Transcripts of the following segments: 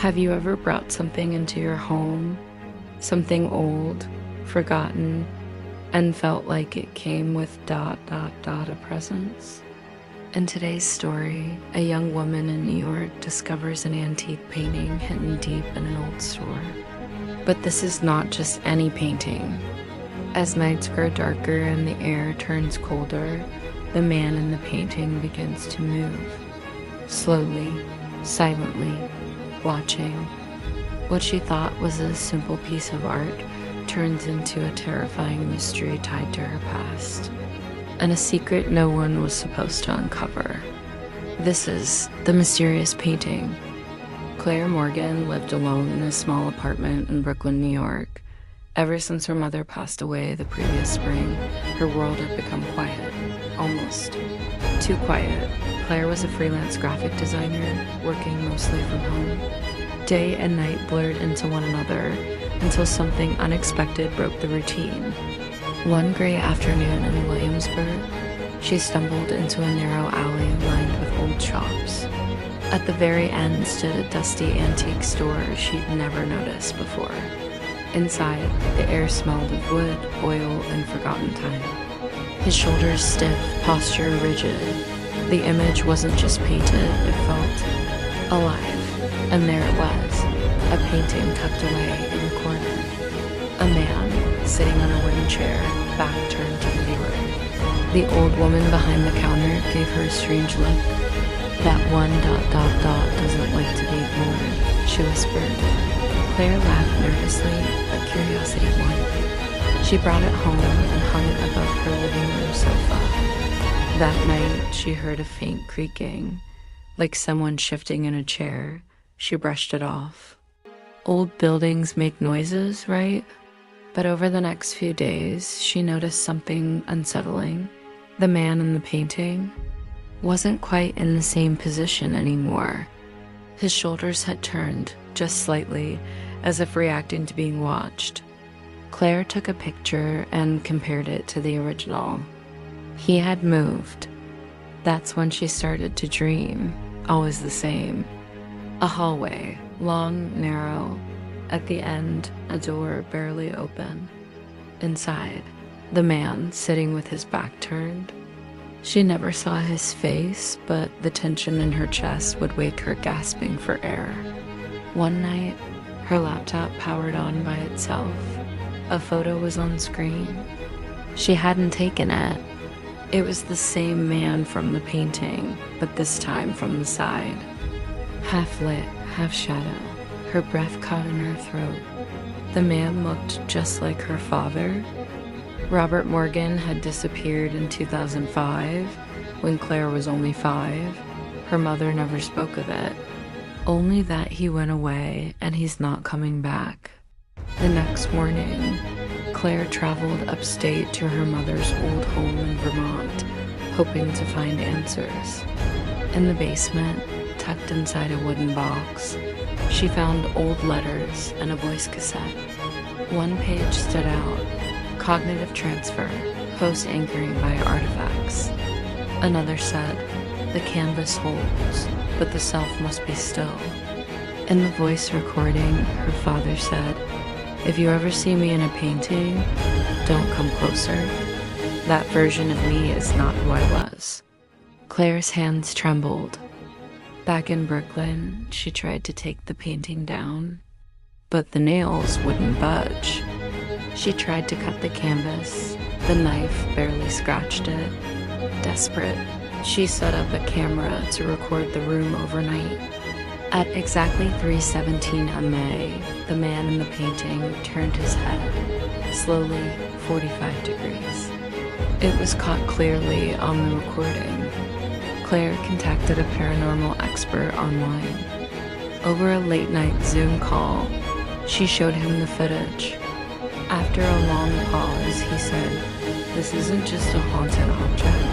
Have you ever brought something into your home, something old, forgotten, and felt like it came with ... a presence? In today's story, a young woman in New York discovers an antique painting hidden deep in an old store. But this is not just any painting. As nights grow darker and the air turns colder, the man in the painting begins to move. Slowly, silently, watching. What she thought was a simple piece of art turns into a terrifying mystery tied to her past, and a secret no one was supposed to uncover. This is The Mysterious Painting. Claire Morgan lived alone in a small apartment in Brooklyn, New York. Ever since her mother passed away the previous spring, her world had become quiet. Almost too quiet. Claire was a freelance graphic designer, working mostly from home. Day and night blurred into one another until something unexpected broke the routine. One gray afternoon in Williamsburg, she stumbled into a narrow alley lined with old shops. At the very end stood a dusty antique store she'd never noticed before. Inside, the air smelled of wood, oil, and forgotten time. His shoulders stiff, posture rigid. The image wasn't just painted, it felt alive. And there it was, a painting tucked away in the corner. A man, sitting on a wooden chair, back turned to the viewer. The old woman behind the counter gave her a strange look. "That one ... doesn't like to be ignored," she whispered. Claire laughed nervously, but curiosity won. She brought it home and hung it above her living room sofa. That night, she heard a faint creaking, like someone shifting in a chair. She brushed it off. Old buildings make noises, right? But over the next few days, she noticed something unsettling. The man in the painting wasn't quite in the same position anymore. His shoulders had turned, just slightly, as if reacting to being watched. Claire took a picture and compared it to the original. He had moved. That's when she started to dream, always the same. A hallway, long, narrow. At the end, a door barely open. Inside, the man sitting with his back turned. She never saw his face, but the tension in her chest would wake her gasping for air. One night, her laptop powered on by itself. A photo was on screen. She hadn't taken it. It was the same man from the painting, but this time from the side. Half lit, half shadow. Her breath caught in her throat. The man looked just like her father. Robert Morgan had disappeared in 2005, when Claire was only 5. Her mother never spoke of it. Only that he went away and he's not coming back. The next morning, Claire traveled upstate to her mother's old home in Vermont, hoping to find answers. In the basement, tucked inside a wooden box, she found old letters and a voice cassette. One page stood out: cognitive transfer, post-anchoring by artifacts. Another said, the canvas holds, but the self must be still. In the voice recording, her father said, "If you ever see me in a painting, don't come closer. That version of me is not who I was." Claire's hands trembled. Back in Brooklyn, she tried to take the painting down, but the nails wouldn't budge. She tried to cut the canvas. The knife barely scratched it. Desperate, she set up a camera to record the room overnight. At exactly 3:17 a.m., the man in the painting turned his head, slowly, 45 degrees. It was caught clearly on the recording. Claire contacted a paranormal expert online. Over a late-night Zoom call, she showed him the footage. After a long pause, he said, "This isn't just a haunted object.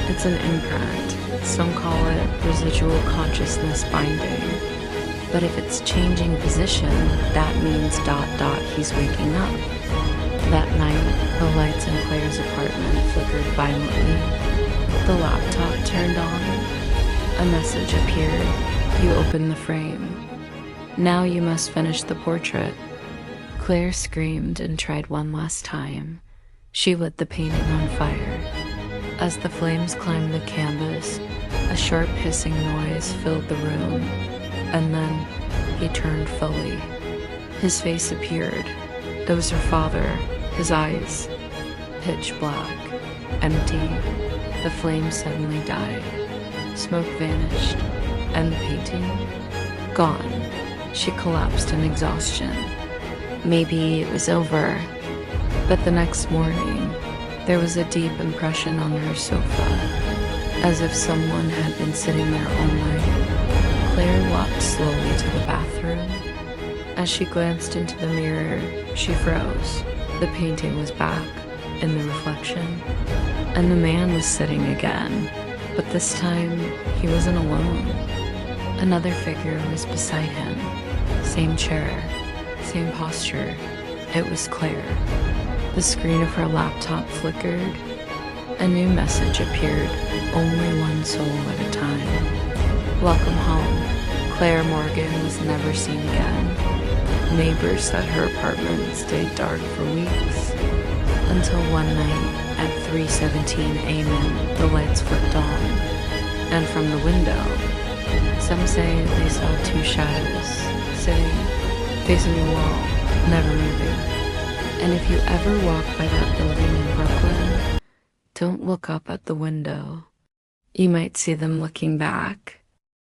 It's an imprint. Some call it residual consciousness binding. But if it's changing position, that means ... he's waking up." That night, the lights in Claire's apartment flickered violently. The laptop turned on. A message appeared. You open the frame. Now you must finish the portrait." Claire screamed and tried one last time. She lit the painting on fire. As the flames climbed the canvas, a sharp hissing noise filled the room, and then he turned fully. His face appeared. It was her father, his eyes pitch black, empty. The flame suddenly died. Smoke vanished, and the painting? Gone. She collapsed in exhaustion. Maybe it was over. But the next morning, there was a deep impression on her sofa, as if someone had been sitting there all night. Claire walked slowly to the bathroom. As she glanced into the mirror, she froze. The painting was back, in the reflection, and the man was sitting again, but this time he wasn't alone. Another figure was beside him. Same chair, same posture. It was Claire. The screen of her laptop flickered. A new message appeared, only one soul at a time. Welcome home. Claire Morgan was never seen again. Neighbors said her apartment stayed dark for weeks, until one night at 3:17 a.m. the lights flipped on, and from the window, some say they saw two shadows sitting facing the wall, never moving. And if you ever walk by that building in Brooklyn, don't look up at the window. You might see them looking back.